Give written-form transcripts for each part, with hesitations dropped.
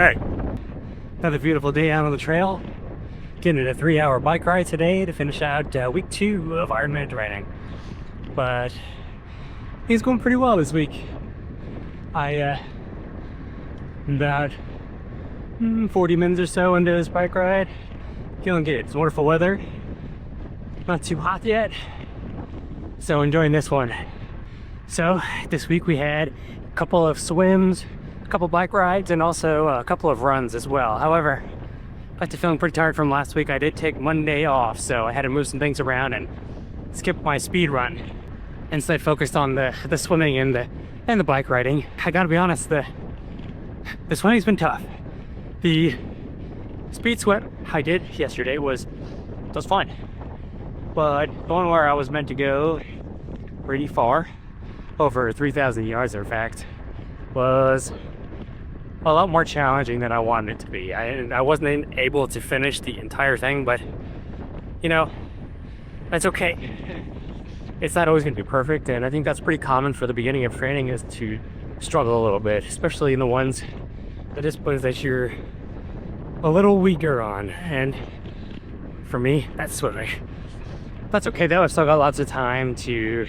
Hey, another beautiful day out on the trail. Getting a 3-hour bike ride today to finish out week 2 of Ironman training. But he's going pretty well this week. About 40 minutes or so into this bike ride. Feeling good. It's wonderful weather. Not too hot yet. So enjoying this one. So this week we had a couple of swims, a couple bike rides, and also a couple of runs as well. However, after feeling pretty tired from last week, I did take Monday off, so I had to move some things around and skip my speed run. Instead focused on the swimming and the bike riding. I gotta be honest, the swimming's been tough. The speed swim I did yesterday was fun. But going where I was meant to go pretty far, over 3,000 yards in fact, was a lot more challenging than I wanted it to be. I wasn't able to finish the entire thing, but you know, that's okay. It's not always going to be perfect, and I think that's pretty common for the beginning of training, is to struggle a little bit, especially in the disciplines that you're a little weaker on. And for me, that's swimming. That's okay though. I've still got lots of time to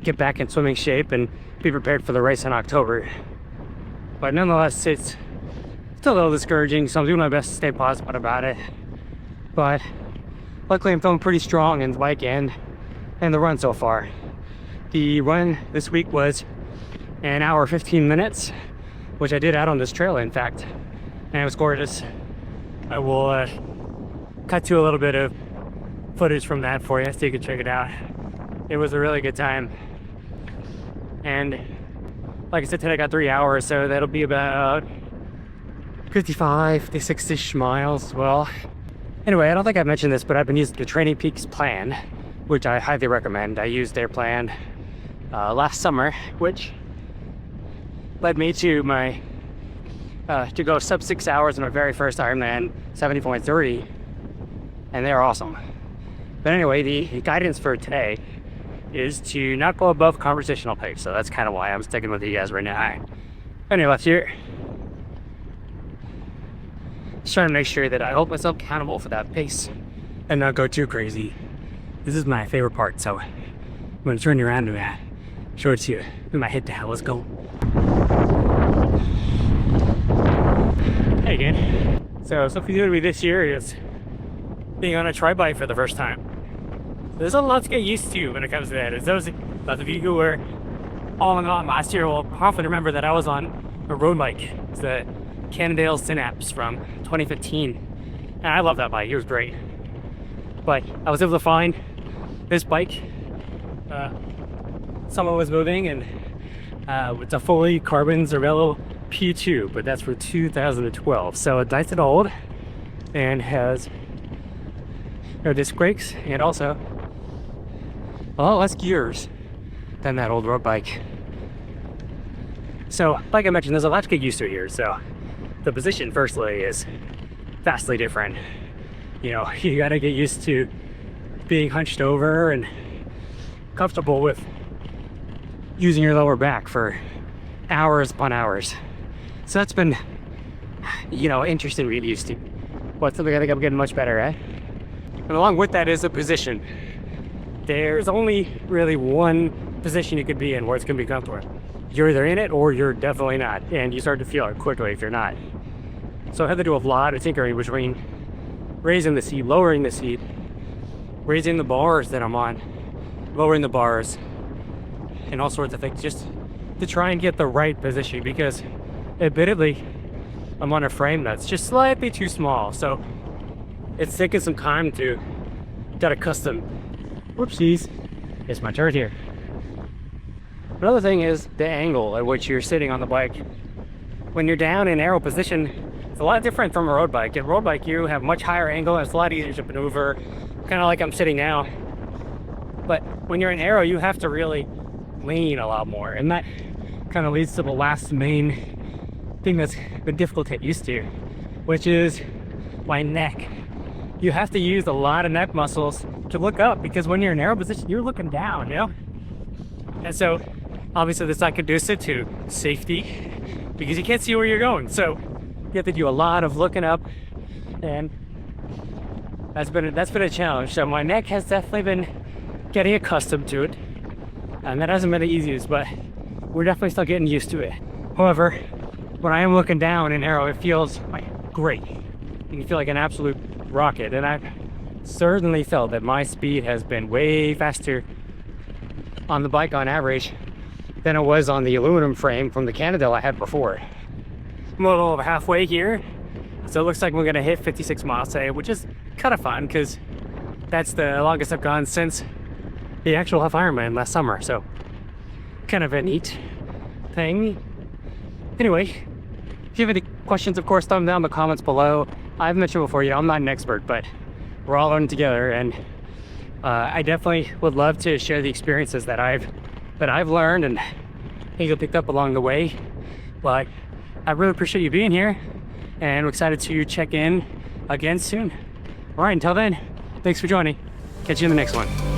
get back in swimming shape and be prepared for the race in October. But nonetheless, it's still a little discouraging, so I'm doing my best to stay positive about it. But luckily I'm feeling pretty strong in the bike and the run so far. The run this week was an hour 15 minutes, which I did out on this trail in fact, and it was gorgeous. I will cut to a little bit of footage from that for you so you can check it out. It was a really good time. And like I said, today I got 3 hours, so that'll be about 55 to 6-ish miles. Well, anyway, I don't think I've mentioned this, but I've been using the Training Peaks plan, which I highly recommend. I used their plan last summer, which led me to my to go sub 6 hours in my very first Ironman, 70.3, and they're awesome. But anyway, the guidance for today is to not go above conversational pace, so that's kind of why I'm sticking with you guys right now. Anyway, left here, just trying to make sure that I hold myself accountable for that pace and not go too crazy. This is my favorite part, so I'm going to turn you around and show it to you. With my head down, let's go. Hey again. So something new to me this year is being on a tri-bike for the first time. There's a lot to get used to when it comes to that. As those of you who were all in on last year will probably remember that I was on a road bike. It's the Cannondale Synapse from 2015. And I love that bike, it was great. But I was able to find this bike. Someone was moving, and it's a fully carbon Zarello P2, but that's for 2012. So it's nice and old and has disc brakes and also a lot less gears than that old road bike. So like I mentioned, there's a lot to get used to here. So the position firstly is vastly different. You know, you gotta get used to being hunched over and comfortable with using your lower back for hours upon hours. So that's been, you know, interesting to get used to. But something I think I'm getting much better at. And along with that is a position. There's only really one position you could be in where it's gonna be comfortable. You're either in it or you're definitely not, and you start to feel it quickly if you're not. So I had to do a lot of tinkering between raising the seat, lowering the seat, raising the bars that I'm on, lowering the bars, and all sorts of things, just to try and get the right position, because admittedly I'm on a frame that's just slightly too small, so it's taken some time to get accustomed. Whoopsies, it's my turn here. Another thing is the angle at which you're sitting on the bike. When you're down in arrow position, it's a lot different from a road bike. In a road bike, you have much higher angle and it's a lot easier to maneuver, kind of like I'm sitting now. But when you're in arrow, you have to really lean a lot more, and that kind of leads to the last main thing that's been difficult to get used to, which is my neck. You have to use a lot of neck muscles to look up, because when you're in arrow position, you're looking down, you know? And so obviously that's not conducive to safety because you can't see where you're going. So You have to do a lot of looking up, and that's been a challenge. So my neck has definitely been getting accustomed to it, and that hasn't been the easiest, but we're definitely still getting used to it. However, when I am looking down in aero, it feels like great. You can feel like an absolute rocket, and I've certainly felt that my speed has been way faster on the bike on average than it was on the aluminum frame from the Cannondale I had before. I'm a little over halfway here, so it looks like we're gonna hit 56 miles today, which is kind of fun because that's the longest I've gone since the actual half Ironman last summer, so kind of a neat thing. Anyway, if you have any questions, of course, thumb down in the comments below. I've mentioned before, I'm not an expert, but we're all learning together, and I definitely would love to share the experiences that I've learned and things I picked up along the way. But I really appreciate you being here, and I'm excited to check in again soon. All right, until then, thanks for joining. Catch you in the next one.